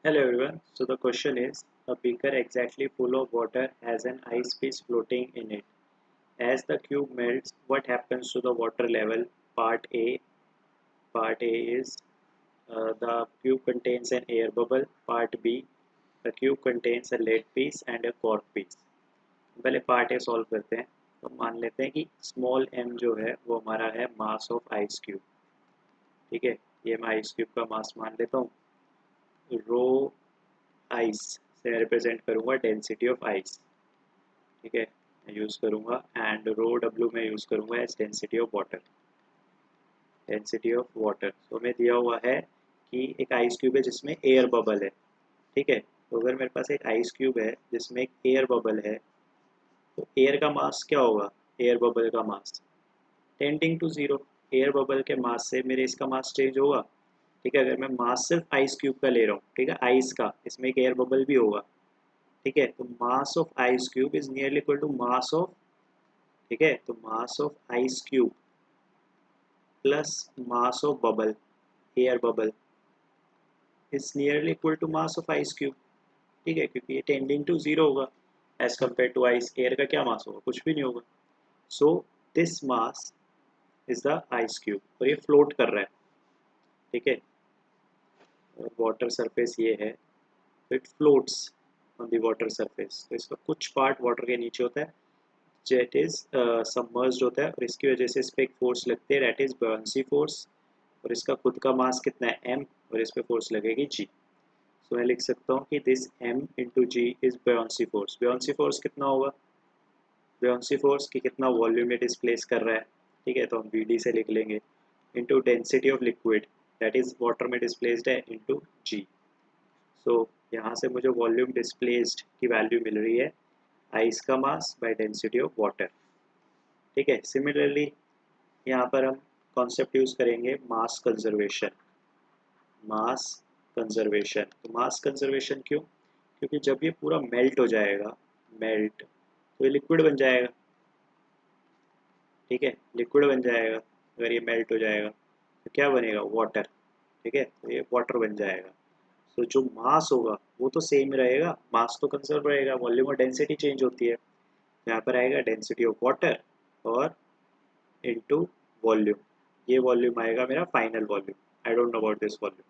Hello everyone. So the question is, a beaker exactly full of water has an ice piece floating in it. As the cube melts, what happens to the water level? Part A. Part A is the cube contains an air bubble. Part B, the cube contains a lead piece and a cork piece. पहले part A solve करते हैं. तो मान लेते हैं कि small m जो है वो हमारा है मास ऑफ आइस क्यूब. ठीक है, ये मैं आइस क्यूब का मास मान लेता हूँ. रो आइस से रिप्रेजेंट करूँगा डेंसिटी ऑफ आइस. ठीक है, मैं यूज़ करूँगा एंड रो डब्ल्यू में यूज़ करूँगा as density of water. Density of water तो हमें दिया हुआ है कि एक आइस क्यूब है जिसमें एयर बबल है. ठीक है, तो अगर मेरे पास एक आइस क्यूब है जिसमें एक एयर बबल है तो एयर का मास क्या होगा? एयर बबल का mass tending to zero. Air bubble के मास से मेरे इसका मास चेंज होगा. ठीक है, अगर मैं मास सिर्फ आइस क्यूब का ले रहा हूँ, ठीक है, आइस का, इसमें एक एयर बबल भी होगा. ठीक है, तो mass of ice cube is nearly equal to mass of, ठीक है, तो mass of ice cube plus mass of bubble, air bubble, is nearly equal to mass of ice cube. ठीक है, क्योंकि ये टेंडिंग टू जीरो होगा as compare to ice. Air का क्या मास होगा? कुछ भी नहीं होगा. So this mass is the ice cube और ये फ्लोट कर रहा है. ठीक है, वाटर सरफेस ये है तो it floats on the water surface. तो इसका कुछ पार्ट वाटर के नीचे होता है, जेट इज सबमर्ज्ड होता है और इसकी वजह से इस पर एक फोर्स लगती है, डेट इज बॉयंसी फोर्स. और इसका खुद का मास कितना है? m, और इस पर फोर्स लगेगी g. सो मैं लिख सकता हूँ कि this m into g is buoyancy force. Buoyancy force कितना होगा? बॉयंसी फोर्स की कितना वॉल्यूम में डिस्प्लेस कर रहा है. ठीक है, तो हम vd से लिख लेंगे into density of liquid, that is water में डिस्प्लेस्ड है, इंटू जी. सो यहाँ से मुझे वॉल्यूम डिस्प्लेस्ड की वैल्यू मिल रही है आइस का mass by density of water. ठीक है, सिमिलरली यहाँ पर हम कॉन्सेप्ट यूज़ करेंगे मास कंजर्वेशन. मास कंजर्वेशन, तो मास कंजर्वेशन क्यों? क्योंकि जब ये पूरा मेल्ट हो जाएगा, मेल्ट, तो ये लिक्विड बन जाएगा. ठीक है, लिक्विड बन जाएगा. अगर ये मेल्ट हो जाएगा तो क्या बनेगा? वाटर. ठीक है, तो ये वाटर बन जाएगा. तो जो मास होगा वो तो सेम रहेगा, मास तो कंजर्व रहेगा, वॉल्यूम और डेंसिटी चेंज होती है. यहाँ पर आएगा डेंसिटी ऑफ वाटर और इनटू वॉल्यूम. ये वॉल्यूम आएगा मेरा final volume. I don't know about this volume.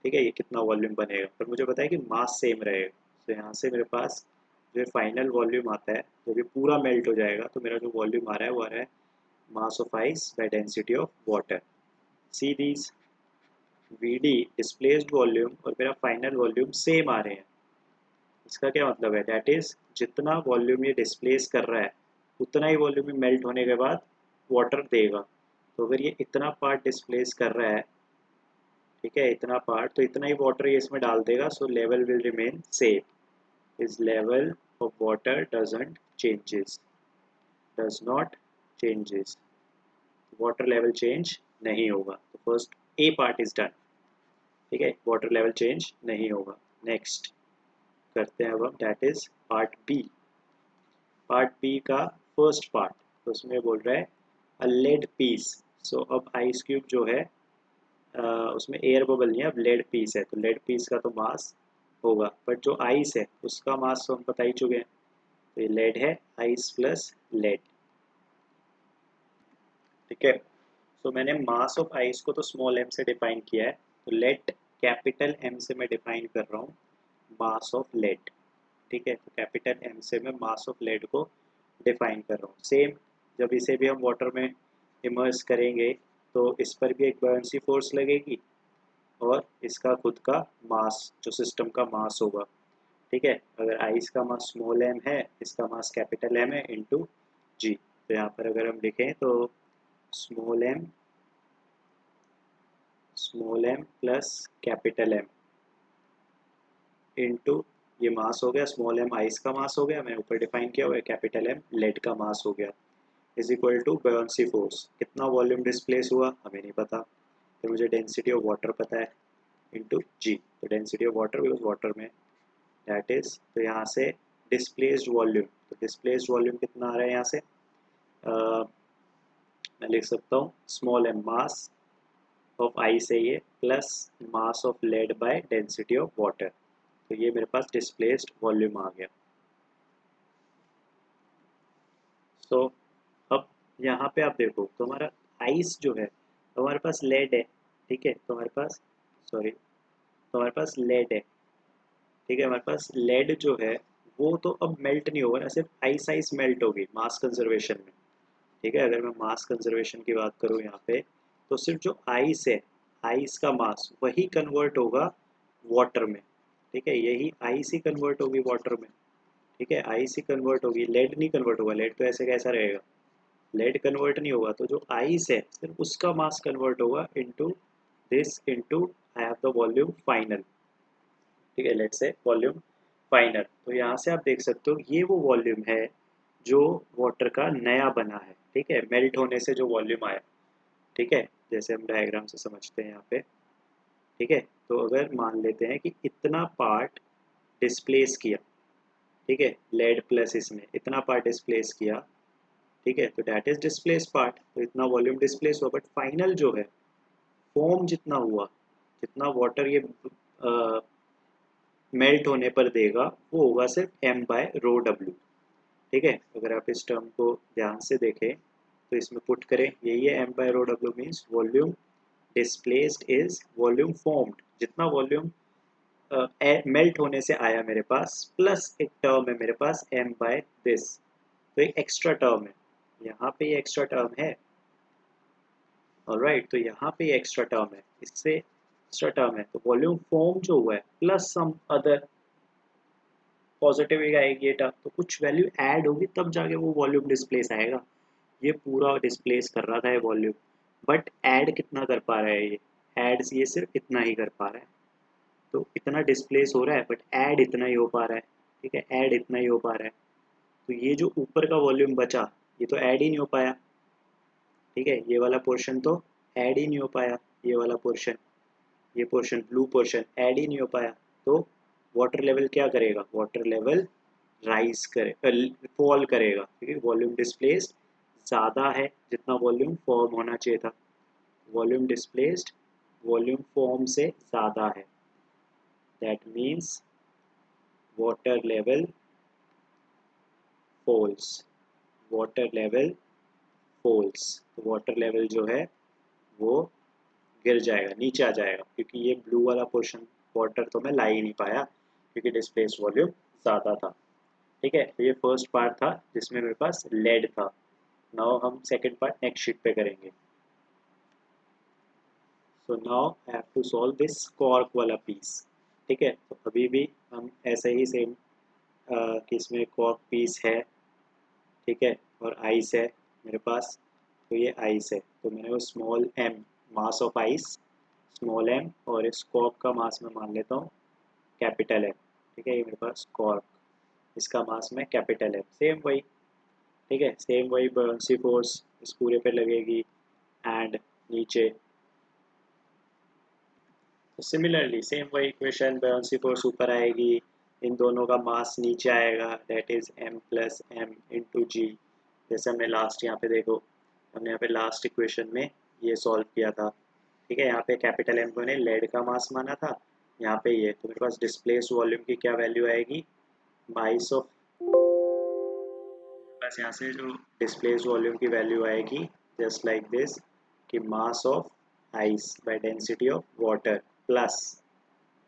ठीक है, ये कितना वॉल्यूम बनेगा, पर मुझे पता है कि मास सेम रहेगा. तो यहाँ से मेरे पास जो फाइनल वॉल्यूम आता है, जब ये पूरा मेल्ट हो जाएगा तो मेरा जो वॉल्यूम आ रहा है वो आ रहा है mass of ice by density of water. See these VD displaced volume और मेरा फाइनल वॉल्यूम सेम आ रहे हैं. इसका क्या मतलब है? दैट इज जितना वॉल्यूम ये डिस्प्लेस कर रहा है उतना ही वॉल्यूम में मेल्ट होने के बाद वाटर देगा. तो अगर ये इतना पार्ट डिस्प्लेस कर रहा है, ठीक है, इतना पार्ट, तो इतना ही वाटर ये इसमें डाल देगा. सो level will remain same. Is level of water doesn't changes, does not changes. Water level change नहीं होगा. तो first A part is done. ठीक है, वाटर लेवल चेंज नहीं होगा. नेक्स्ट करते हैं अब हम, that is part B. Part B का फर्स्ट पार्ट, तो उसमें बोल रहा है अ लेड पीस. सो अब आइस क्यूब जो है उसमें एयर बबल नहीं है, अब लेड पीस है, तो लेड पीस का तो मास होगा, बट जो आइस है उसका मास तो हम बता ही चुके हैं. तो ये लेड है, आइस प्लस लेड. ठीक है, तो मैंने मास ऑफ आइस को तो स्मॉल एम से डिफाइन किया है, तो लेट कैपिटल एम से मैं डिफाइन कर रहा हूँ मास ऑफ लेड. ठीक है, तो कैपिटल एम से मैं मास ऑफ लेड को डिफाइन कर रहा हूँ. सेम जब इसे भी हम वाटर में इमर्स करेंगे तो इस पर भी एक बॉयंसी फोर्स लगेगी और इसका खुद का मास, जो सिस्टम का मास होगा. ठीक है, अगर आइस का मास स्मॉल एम है, इसका मास कैपिटल एम है, इंटू जी. तो यहाँ पर अगर हम लिखें तो small m plus capital M into, ये मास हो गया, स्मॉल एम आइस का मास हो गया, मैंने ऊपर डिफाइन किया हुआ है, कैपिटल एम लेड का मास हो गया, is equal to buoyancy force. कितना वॉल्यूम डिस्प्लेस हुआ हमें नहीं पता, फिर मुझे डेंसिटी ऑफ वाटर पता है, इंटू जी. तो density of water, because water में दैट इज, तो यहाँ से डिस्प्लेस्ड वॉल्यूम, तो डिस्प्लेस्ड वॉल्यूम कितना आ रहा है यहाँ से, मैं लिख सकता हूँ small m mass of ice है ये, plus mass of lead by density of water. तो ये मेरे पास डिस्प्लेस्ड वॉल्यूम आ गया। सो अब यहाँ पे आप देखो तो हमारा आइस जो है तो हमारे पास लेड है, ठीक है, तो हमारे पास सॉरी तो हमारे पास लेड है, ठीक है, हमारे पास लेड जो है वो तो अब मेल्ट नहीं होगा ना, सिर्फ आइस आइस मेल्ट होगी मास कंजर्वेशन में, ठीक है। अगर मैं मास कंजर्वेशन की बात करूँ यहाँ पे तो सिर्फ जो आइस है, आइस का मास वही कन्वर्ट होगा वाटर में, ठीक है, यही आइस ही कन्वर्ट होगी वाटर में, ठीक है, आइस ही कन्वर्ट होगी, लेड नहीं कन्वर्ट होगा, लेड तो ऐसे कैसा रहेगा, लेड कन्वर्ट नहीं होगा, तो जो आइस है सिर्फ उसका मास कन्वर्ट होगा into this into I have the volume final, ठीक है, लेट्स से वॉल्यूम फाइनल। तो यहाँ से आप देख सकते हो ये वो वॉल्यूम है जो वाटर का नया बना है, ठीक है, मेल्ट होने से जो वॉल्यूम आया, ठीक है, जैसे हम डायग्राम से समझते हैं यहाँ पे, ठीक है। तो अगर मान लेते हैं कि इतना पार्ट डिस्प्लेस किया, ठीक है, लेड प्लस इसमें इतना पार्ट डिस्प्लेस किया, ठीक है, तो डैट इज डिस्प्लेस पार्ट, तो इतना वॉल्यूम डिस्प्लेस हुआ, बट फाइनल जो है फॉर्म जितना हुआ, जितना वाटर ये मेल्ट होने पर देगा वो होगा सिर्फ m बाय रो डब्ल्यू, ठीक है। अगर आप इस टर्म को ध्यान से देखें तो इसमें पुट करें, यही है m by rho W means volume displaced is volume formed, जितना वॉल्यूम मेल्ट होने से आया मेरे पास, प्लस एक टर्म है मेरे पास m बाय दिस, तो एक एक्स्ट्रा टर्म है, यहाँ पे ये एक्स्ट्रा टर्म है, ऑलराइट, तो यहाँ पे ये एक्स्ट्रा टर्म है, इससे एक्स्ट्रा टर्म है, तो वॉल्यूम फॉर्म जो हुआ है प्लस सम अदर पॉजिटिव आएगी ये टर्म, तो कुछ वैल्यू ऐड होगी तब जाके वो वॉल्यूम डिस्प्लेस आएगा, ये पूरा डिस्प्लेस कर रहा था ये वॉल्यूम, बट ऐड कितना कर पा रहा है ये, ऐड ये सिर्फ इतना ही कर पा रहा है, तो इतना डिस्प्लेस हो रहा है बट ऐड इतना ही हो पा रहा है, ठीक है, ऐड इतना ही हो पा रहा है, तो ये जो ऊपर का वॉल्यूम बचा ये तो ऐड ही नहीं हो पाया, ठीक है, ये वाला पोर्शन तो ऐड ही नहीं हो पाया, ये वाला पोर्शन, ये पोर्शन ब्लू पोर्शन ऐड ही नहीं हो पाया, तो वाटर लेवल क्या करेगा, वाटर लेवल राइज करे फॉल करेगा, क्योंकि वॉल्यूम डिस्प्लेस्ड ज़्यादा है जितना वॉल्यूम फॉर्म होना चाहिए था, वॉल्यूम डिस्प्लेस्ड वॉल्यूम फॉर्म से ज़्यादा है, that means water level falls, water level falls, water level लेवल जो है वो गिर जाएगा, नीचे आ जाएगा, क्योंकि ये ब्लू वाला पोर्शन वाटर तो मैं ला ही नहीं पाया क्योंकि डिस्प्लेस वॉल्यूम ज़्यादा था, ठीक है। तो ये फर्स्ट पार्ट था जिसमें मेरे पास लेड था, नाउ हम सेकंड पार्ट नेक्स्ट शीट पे करेंगे। So now I have to solve this cork वाला पीस, ठीक है, तो अभी भी हम ऐसे ही सेम कि इसमें कॉर्क पीस है, ठीक है, और आइस है मेरे पास, तो ये आइस है, तो मैंने वो small m mass of ice small m, और इस कॉर्क का मास मैं मान लेता हूँ कैपिटल एम, ठीक है, ये मेरे पास कॉर्क, इसका मास में कैपिटल एम, सेम वही, ठीक है, सेम वही बॉयंसी फोर्स इस पूरे पे लगेगी, एंड नीचे तो सिमिलरली सेम वही इक्वेशन, बॉयंसी फोर्स ऊपर आएगी, इन दोनों का मास नीचे आएगा, that is m plus M into G, जैसे हमने लास्ट यहाँ पे देखो, हमने यहाँ पे लास्ट इक्वेशन में ये सॉल्व किया था, ठीक है, यहाँ पे कैपिटल एम को ने लेड का मास माना था, यहाँ पे ये, तो मेरे पास डिस्प्लेस वॉल्यूम की क्या वैल्यू आएगी, माइस ऑफ, बस यहाँ से जो डिस्प्लेस वॉल्यूम की वैल्यू आएगी जस्ट लाइक दिस, कि mass of ice by density of water plus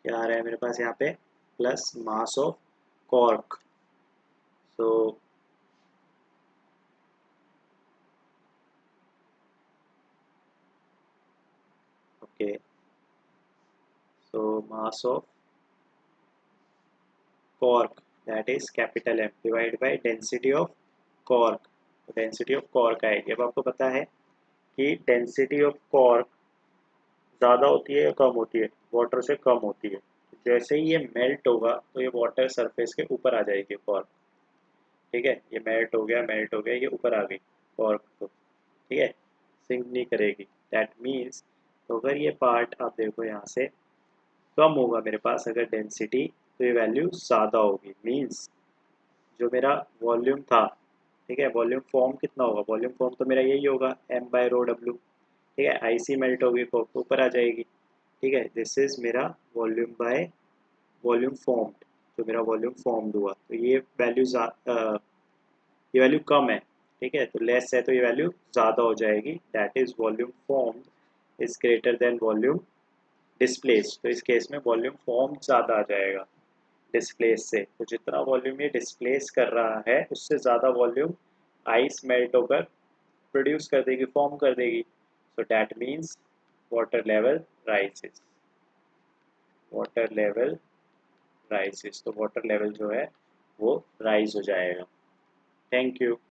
क्या आ रहा है मेरे पास यहाँ पे, plus mass of cork, so okay, so mass of cork that is capital M divide by density of cork, तो डेंसिटी ऑफ कॉर्क आएगी। अब आपको पता है कि डेंसिटी ऑफ कॉर्क ज़्यादा होती है या कम होती है, वाटर से कम होती है, जैसे ही ये मेल्ट होगा तो ये वाटर सरफेस के ऊपर आ जाएगी कॉर्क, ठीक है, ये मेल्ट हो गया ये ऊपर आ गई कॉर्क, तो ठीक है, सिंक नहीं करेगी, दैट मीन्स, तो अगर ये पार्ट आप देखो यहाँ से कम होगा मेरे पास अगर डेंसिटी, तो ये वैल्यू ज़्यादा होगी, मीन्स जो मेरा वॉल्यूम था, ठीक है, वॉल्यूम फॉर्म कितना होगा, वॉल्यूम फॉर्म तो मेरा यही होगा m बाय रो डब्ल्यू, ठीक है, आईसी मेल्ट होगी तो ऊपर आ जाएगी, ठीक है, दिस इज मेरा वॉल्यूम बाय वॉल्यूम फॉर्म्ड, जो मेरा वॉल्यूम फॉर्म्ड हुआ, तो ये वैल्यू कम है, ठीक है, तो लेस है तो ये वैल्यू ज़्यादा हो जाएगी, that is volume formed is greater than volume displace, तो इस केस में वॉल्यूम फॉर्म ज़्यादा आ जाएगा डिस्प्लेस से, तो जितना वॉल्यूम ये डिस्प्लेस कर रहा है उससे ज़्यादा वॉल्यूम आइस मेल्ट होकर प्रोड्यूस कर देगी, फॉर्म कर देगी, so that means water level rises, water level rises, तो वाटर लेवल जो है वो राइज हो जाएगा। Thank you.